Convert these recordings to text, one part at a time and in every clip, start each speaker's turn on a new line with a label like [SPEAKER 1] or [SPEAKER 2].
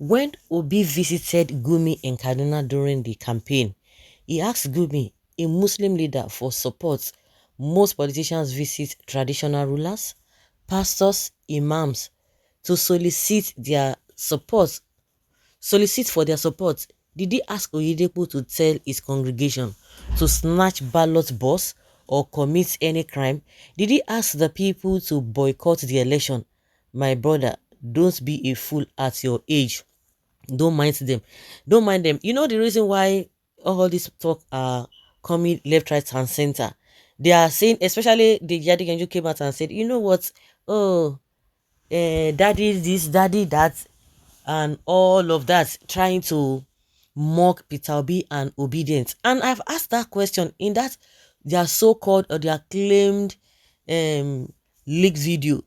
[SPEAKER 1] When Obi visited Gumi in Kaduna during the campaign, he asked Gumi, a Muslim leader, for support. Most politicians visit traditional rulers, pastors, imams to solicit for their support. Did he ask Oyedepo to tell his congregation to snatch ballot box or commit any crime? Did he ask the people to boycott the election? My brother, don't be a fool at your age. Don't mind them. Don't mind them. You know the reason why all this talk are coming left, right, and center? They are saying, especially the Jadi Genju came out and said, you know what? Oh, daddy this, daddy that, and all of that, trying to mock Peter Obi and obedience. And I've asked that question in that their so-called or their claimed leaked video.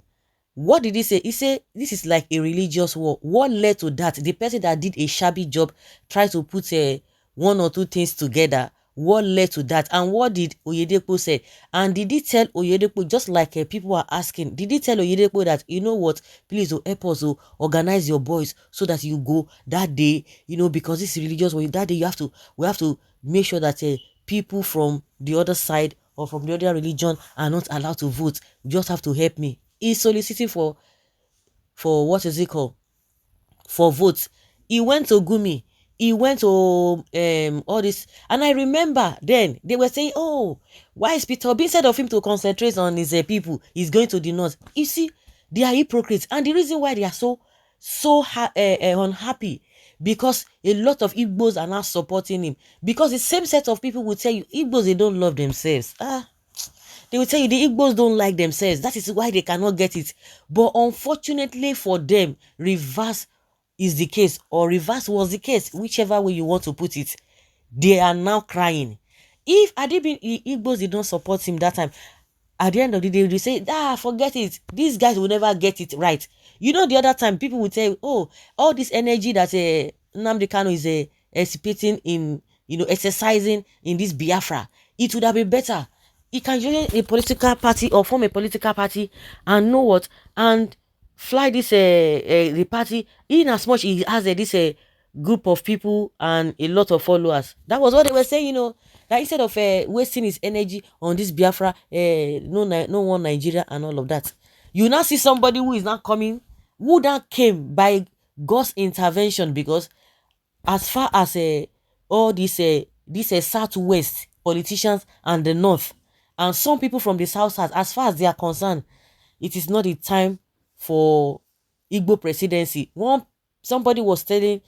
[SPEAKER 1] What did he say? He said this is like a religious war. What led to that? The person that did a shabby job tried to put one or two things together. What led to that? And what did Oyedepo say? And did he tell Oyedepo, just like people are asking, did he tell Oyedepo that, you know what, please help us organize your boys so that you go that day, because this is religious war. That day we have to make sure that people from the other side or from the other religion are not allowed to vote. You just have to help me. He's soliciting for what is it called? For votes. He went to Gumi. He went to all this. And I remember then they were saying, oh, why is Peter Obi, instead of him to concentrate on his people, he's going to the north? You see, they are hypocrites. And the reason why they are so unhappy, because a lot of Igbos are now supporting him. Because the same set of people will tell you, Igbos, they don't love themselves. They will tell you the Igbos don't like themselves. That is why they cannot get it. But unfortunately for them, reverse is the case, or reverse was the case, whichever way you want to put it. They are now crying. If Igbos did not support him that time, at the end of the day, they say, forget it. These guys will never get it right. You know, the other time, people will tell you, oh, all this energy that Nnamdi Kanu is exhibiting in, exercising in this Biafra, it would have been better. He can join a political party or form a political party and know what, and fly this the party in as much he has this group of people and a lot of followers. That was what they were saying, that instead of wasting his energy on this Biafra, no one Nigeria and all of that. You now see somebody who is not coming, who that came by God's intervention, because as far as all this southwest politicians and the north, and some people from the south side, as far as they are concerned, it is not the time for Igbo presidency. Somebody was saying,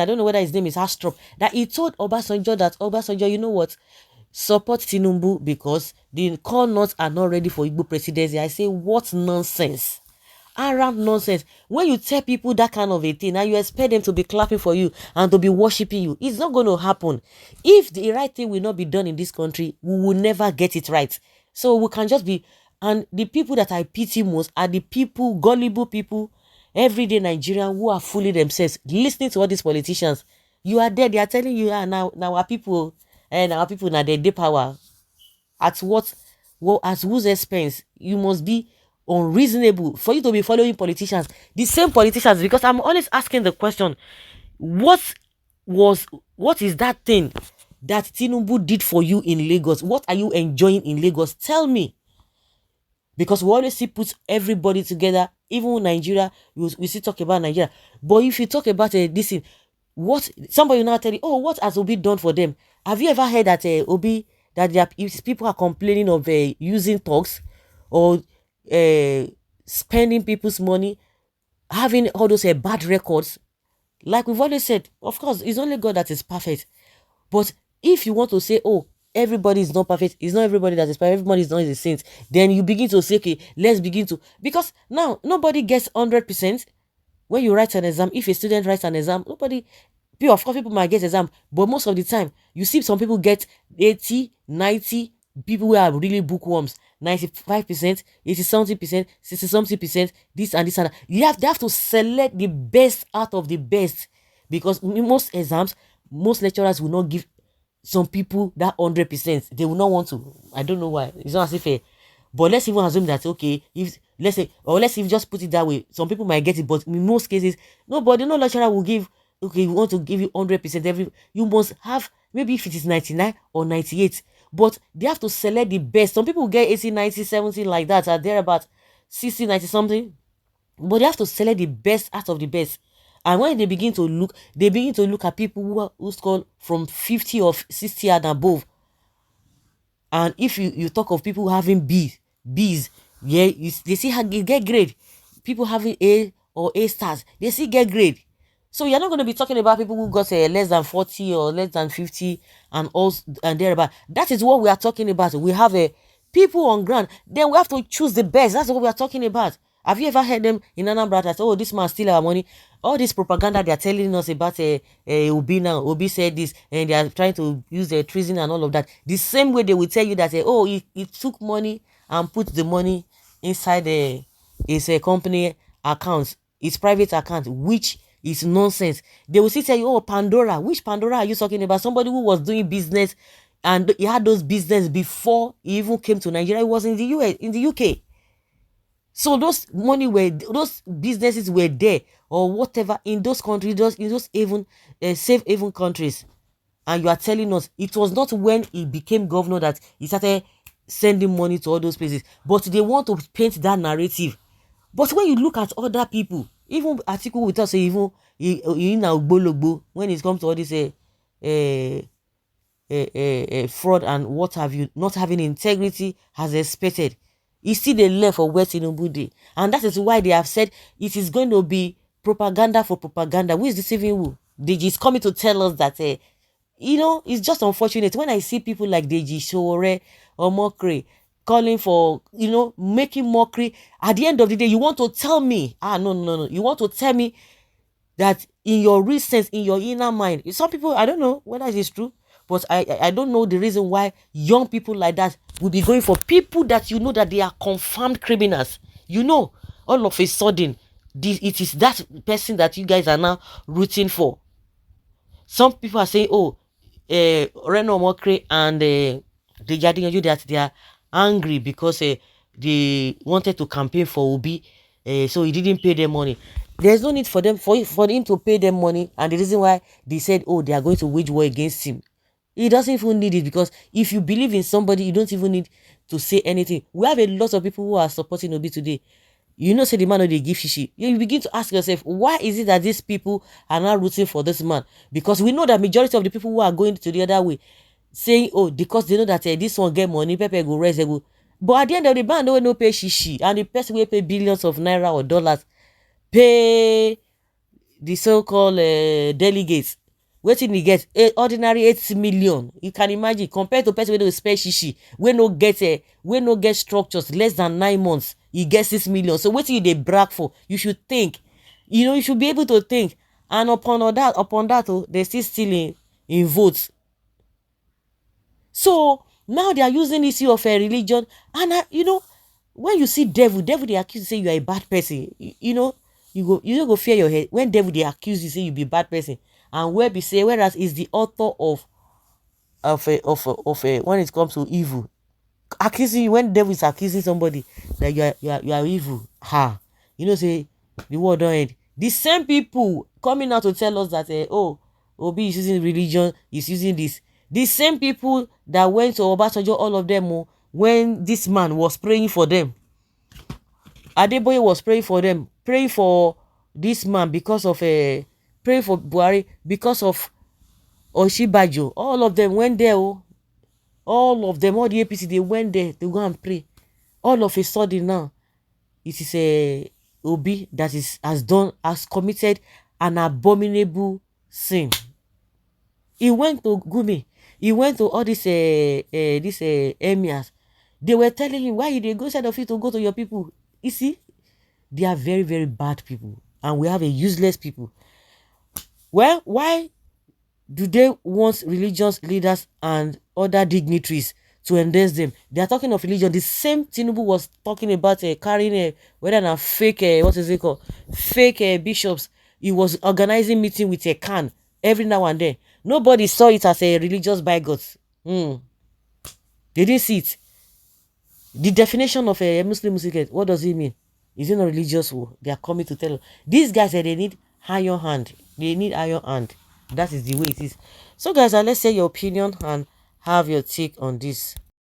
[SPEAKER 1] I don't know whether his name is Astrop, that he told Obasanjo that, Obasanjo, you know what, support Tinubu because the corners are not ready for Igbo presidency. I say, what nonsense. Around nonsense. When you tell people that kind of a thing and you expect them to be clapping for you and to be worshiping you, it's not going to happen. If the right thing will not be done in this country, we will never get it right. So we can just be, and the people that I pity most are the people, gullible people, everyday Nigerians who are fooling themselves, listening to all these politicians. You are there, they are telling you, now our people, and our people now they power. At what, at whose expense? You must be unreasonable for you to be following politicians, the same politicians, because I'm always asking the question, what is that thing that Tinubu did for you in Lagos? What are you enjoying in Lagos? Tell me. Because we always see put everybody together, even Nigeria, we still talk about Nigeria. But if you talk about this thing, what somebody now tell you, oh, what has Obi done for them? Have you ever heard that Obi, that if people are complaining of using talks or spending people's money, having all those bad records? Like we've always said, of course, it's only God that is perfect. But if you want to say, oh, everybody is not perfect, it's not everybody that is perfect, everybody is not a saint, then you begin to say, okay, let's begin to, because now nobody gets 100%. When you write an exam, if a student writes an exam, nobody, of course people might get exam, but most of the time you see some people get 80, 90, people who are really bookworms, 95%, 80-something%, 60-something%, this and this and that. They have to select the best out of the best, because in most exams, most lecturers will not give some people that 100%. They will not want to. I don't know why. It's not as if but let's even assume that, okay, if let's say, or let's even just put it that way, some people might get it, but in most cases, nobody, no lecturer will give, okay, we want to give you 100% every, you must have, maybe if it is 99 or 98, but they have to select the best. Some people get 80, 90, 70 like that, are there about 60, 90 something, but they have to select the best out of the best. And when they begin to look, they begin to look at people who score from 50 or 60 and above. And if you talk of people having B's, yeah, they see how they get grade. People having A or A stars, they see get grade. So you're not going to be talking about people who got less than 40 or less than 50 and also and thereabout. That is what we are talking about. We have a people on ground. Then we have to choose the best. That's what we are talking about. Have you ever heard them in Anambra that, oh, this man steal our money? All this propaganda they are telling us about Obi now. Obi said this, and they are trying to use the treason and all of that. The same way they will tell you that, oh, he took money and put the money inside his company account, his private account, which is nonsense. They will still tell you, oh, Pandora. Which Pandora are you talking about? Somebody who was doing business and he had those business before he even came to Nigeria. He was in the US, in the UK. So those businesses were there or whatever in those countries, in those even safe haven countries. And you are telling us it was not when he became governor that he started sending money to all those places. But they want to paint that narrative. But when you look at other people, even article with us say even in when it comes to all this fraud and what have you, not having integrity as expected, it's still the left for West Tinubu Day. And that is why they have said it is going to be propaganda for propaganda. Who is deceiving who? Deji is coming to tell us that, it's just unfortunate when I see people like Deji Shore or Mokri calling for, making mockery. At the end of the day, you want to tell me, no. You want to tell me that in your recent, in your inner mind, some people, I don't know whether it is true, but I don't know the reason why young people like that will be going for people that you know that they are confirmed criminals. All of a sudden, it is that person that you guys are now rooting for. Some people are saying, oh, Reno Mokre and the Jadinyo, that they are angry because they wanted to campaign for Obi, so he didn't pay them money. There's no need for them for him to pay them money, and the reason why they said, oh, they are going to wage war against him. He doesn't even need it, because if you believe in somebody, you don't even need to say anything. We have a lot of people who are supporting Obi today. Say the man or they give shishi. You begin to ask yourself, why is it that these people are not rooting for this man? Because we know that majority of the people who are going to the other way, saying, oh, because they know that this one get money, Pepe go rest, they go. But at the end of the day, no pay shishi, and the person will pay billions of naira or dollars, pay the so-called delegates. Wetin he get? Ordinary 8 million. You can imagine, compared to person wey dey spend shishi, wey no get structures, less than 9 months, he gets 6 million. So wetin you dey brag for? You should think. You should be able to think. And upon that, they still stealing in votes. So now they are using issue of a religion, and when you see devil they accuse you, say you are a bad person. You don't go fear your head when devil they accuse you, say you be a bad person, and where be say, whereas is the author of when it comes to evil, accusing you. When devil is accusing somebody that you are evil, say the word don't end. The same people coming out to tell us that Obi is using religion, is using this. The same people that went to Obasanjo, all of them, when this man was praying for them, Adeboye was praying for them, praying for this man because of praying for Buhari because of Oshibajo. All of them went there. All of them, all the APC, they went there to go and pray. All of a sudden now, it is a Obi that has committed an abominable sin. He went to Gumi. He went to all these Emirs. They were telling him, why they go instead of you to go to your people? You see, they are very, very bad people. And we have a useless people. Well, why do they want religious leaders and other dignitaries to endorse them? They are talking of religion. The same Tinubu was talking about carrying whether not fake, what is it called? Fake bishops. He was organizing meeting with a can every now and then. Nobody saw it as a religious bigot. They didn't see it. The definition of a Muslim, what does it mean? Is it not religious war? They are coming to tell us. These guys say they need iron hand. They need iron hand. That is the way it is. So guys, let's say your opinion and have your take on this.